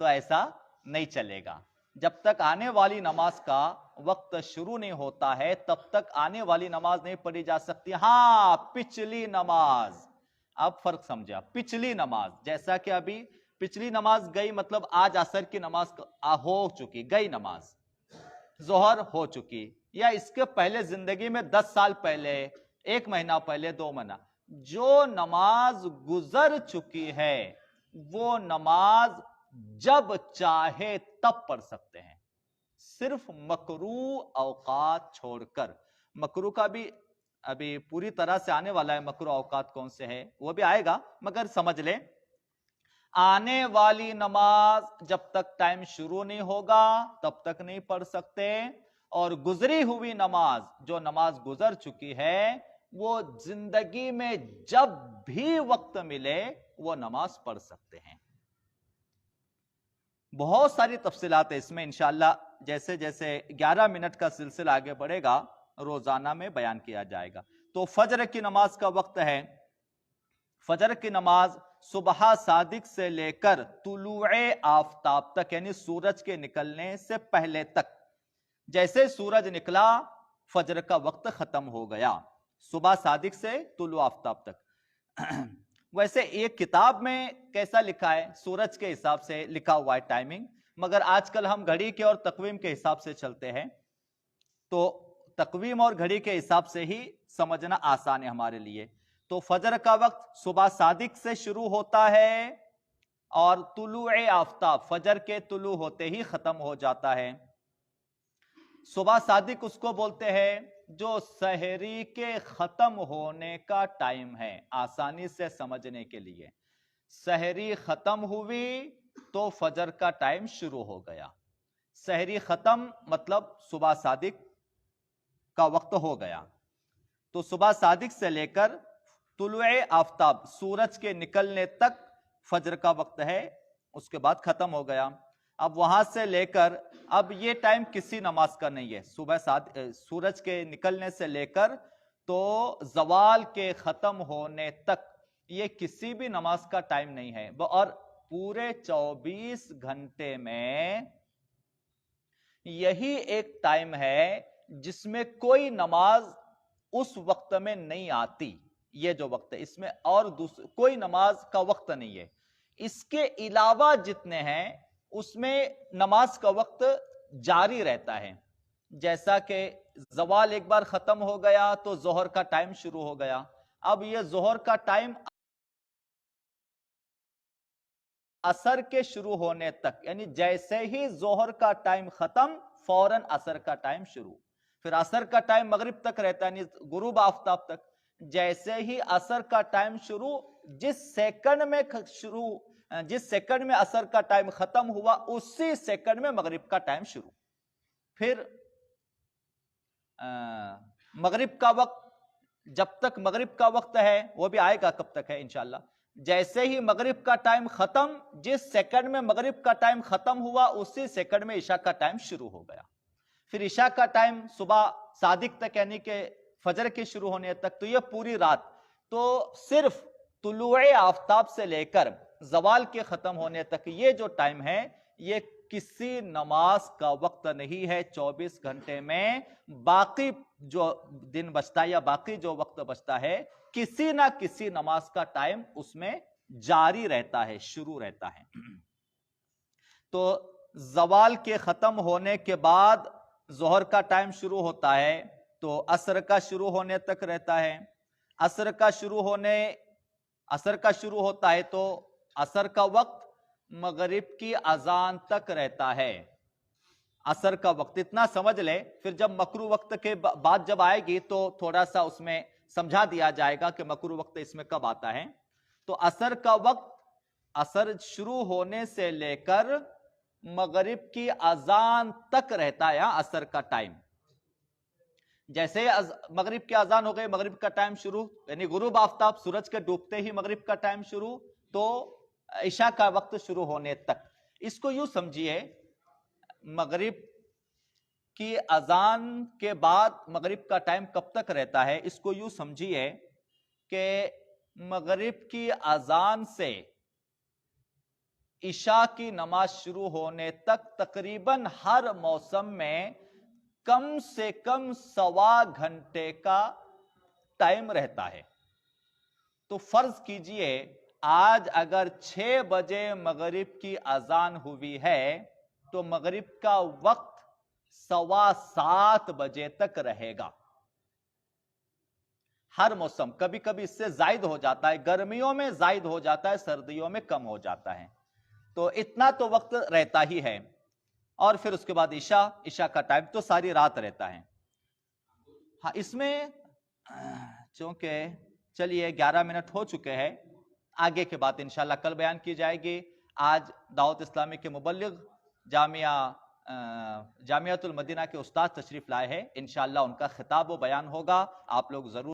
تو ایسا نہیں چلے گا. جب تک آنے والی نماز کا وقت شروع نہیں ہوتا ہے تب تک آنے والی نماز نہیں پڑھی جا سکتی. ہاں پچھلی نماز، اب فرق سمجھا، پچھلی نماز، جیسا کہ ابھی پچھلی نماز گئی مطلب آج عصر کی نماز ہو چکی، گئی نماز، ظہر ہو چکی، یا اس کے پہلے زندگی میں 10 سال پہلے، 1 مہینہ پہلے، 2 مہینہ، جو نماز گزر چکی ہے وہ نماز جب چاہے تب پڑھ سکتے ہیں، صرف مکروہ اوقات چھوڑ کر. مکروہ کا بھی ابھی پوری طرح سے آنے والا ہے، مکروہ اوقات کون سے ہیں وہ بھی آئے گا، مگر سمجھ لیں آنے والی نماز جب تک ٹائم شروع نہیں ہوگا تب تک نہیں پڑھ سکتے، اور گزری ہوئی نماز، جو نماز گزر چکی ہے، وہ زندگی میں جب بھی وقت ملے وہ نماز پڑھ سکتے ہیں. بہت ساری تفصیلات ہے اس میں، انشاءاللہ جیسے جیسے 11 منٹ کا سلسلہ آگے بڑھے گا روزانہ میں بیان کیا جائے گا. تو فجر کی نماز کا وقت ہے، فجر کی نماز صبح صادق سے لے کر طلوع آفتاب تک، یعنی سورج کے نکلنے سے پہلے تک. جیسے سورج نکلا فجر کا وقت ختم ہو گیا، صبح صادق سے طلوع آفتاب تک. ویسے ایک کتاب میں کیسا لکھا ہے، سورج کے حساب سے لکھا ہوا ہے ٹائمنگ، مگر آج کل ہم گھڑی کے اور تقویم کے حساب سے چلتے ہیں، تو تقویم اور گھڑی کے حساب سے ہی سمجھنا آسان ہے ہمارے لیے. تو فجر کا وقت صبح صادق سے شروع ہوتا ہے اور طلوع آفتاب فجر کے طلوع ہوتے ہی ختم ہو جاتا ہے. صبح صادق اس کو بولتے ہیں جو سحری کے ختم ہونے کا ٹائم ہے. آسانی سے سمجھنے کے لیے، سحری ختم ہوئی تو فجر کا ٹائم شروع ہو گیا. سحری ختم مطلب صبح صادق کا وقت ہو گیا. تو صبح صادق سے لے کر طلوع آفتاب سورج کے نکلنے تک فجر کا وقت ہے، اس کے بعد ختم ہو گیا. اب وہاں سے لے کر اب یہ ٹائم کسی نماز کا نہیں ہے، صبح سورج کے نکلنے سے لے کر تو زوال کے ختم ہونے تک یہ کسی بھی نماز کا ٹائم نہیں ہے. اور پورے 24 گھنٹے میں یہی ایک ٹائم ہے جس میں کوئی نماز اس وقت میں نہیں آتی. یہ جو وقت ہے اس میں اور کوئی نماز کا وقت نہیں ہے. اس کے علاوہ جتنے ہیں اس میں نماز کا وقت جاری رہتا ہے. جیسا کہ زوال ایک بار ختم ہو گیا تو ظہر کا ٹائم شروع ہو گیا. اب یہ ظہر کا ٹائم عصر کے شروع ہونے تک، یعنی جیسے ہی ظہر کا ٹائم ختم فوراً عصر کا ٹائم شروع، پھر عصر کا ٹائم مغرب تک رہتا ہے، یعنی غروب آفتاب تک. جیسے ہی عصر کا ٹائم شروع، جس سیکنڈ میں عصر کا ٹائم ختم ہوا اسی سیکنڈ میں مغرب کا ٹائم شروع. پھر مغرب کا وقت، جب تک مغرب کا وقت ہے وہ بھی آئے گا کب تک ہے انشاءاللہ. جیسے ہی مغرب کا ٹائم ختم، جس سیکنڈ میں مغرب کا ٹائم ختم ہوا اسی سیکنڈ میں عشاء کا ٹائم شروع ہو گیا. پھر عشاء کا ٹائم صبح صادق تک، یعنی کہ فجر کے شروع ہونے تک، تو یہ پوری رات. تو صرف طلوع آفتاب سے لے کر زوال کے ختم ہونے تک یہ جو ٹائم ہے یہ کسی نماز کا وقت نہیں ہے 24 گھنٹے میں. باقی جو دن بچتا ہے یا باقی جو وقت بچتا ہے کسی نہ کسی نماز کا ٹائم اس میں جاری رہتا ہے، شروع رہتا ہے. تو زوال کے ختم ہونے کے بعد ظہر کا ٹائم شروع ہوتا ہے تو عصر کا شروع ہونے تک رہتا ہے. عصر کا شروع ہوتا ہے تو عصر کا وقت مغرب کی اذان تک رہتا ہے. عصر کا وقت اتنا سمجھ لے، پھر جب مکروہ وقت کے بعد جب آئے گی تو تھوڑا سا اس میں سمجھا دیا جائے گا کہ مکروہ وقت اس میں کب آتا ہے. تو عصر کا وقت عصر شروع ہونے سے لے کر مغرب کی اذان تک رہتا ہے. عصر کا ٹائم جیسے مغرب کی اذان ہو گئی، مغرب کا ٹائم شروع، یعنی غروب آفتاب سورج کے ڈوبتے ہی مغرب کا ٹائم شروع، تو عشاء کا وقت شروع ہونے تک. اس کو یوں سمجھیے، مغرب کی اذان کے بعد مغرب کا ٹائم کب تک رہتا ہے، اس کو یوں سمجھیے کہ مغرب کی اذان سے عشاء کی نماز شروع ہونے تک تقریباً ہر موسم میں کم سے کم 1.25 گھنٹے کا ٹائم رہتا ہے. تو فرض کیجئے آج اگر 6 بجے مغرب کی اذان ہوئی ہے تو مغرب کا وقت 7:15 بجے تک رہے گا. ہر موسم کبھی کبھی اس سے زائد ہو جاتا ہے، گرمیوں میں زائد ہو جاتا ہے، سردیوں میں کم ہو جاتا ہے. تو اتنا تو وقت رہتا ہی ہے. اور پھر اس کے بعد عشاء کا ٹائم تو ساری رات رہتا ہے. ہاں اس میں چونکہ چلیے 11 منٹ ہو چکے ہیں، آگے کے بات انشاءاللہ کل بیان کی جائے گی. آج دعوت اسلامی کے مبلغ جامعۃ المدینہ کے استاد تشریف لائے ہیں، انشاءاللہ ان کا خطاب و بیان ہوگا، آپ لوگ ضرور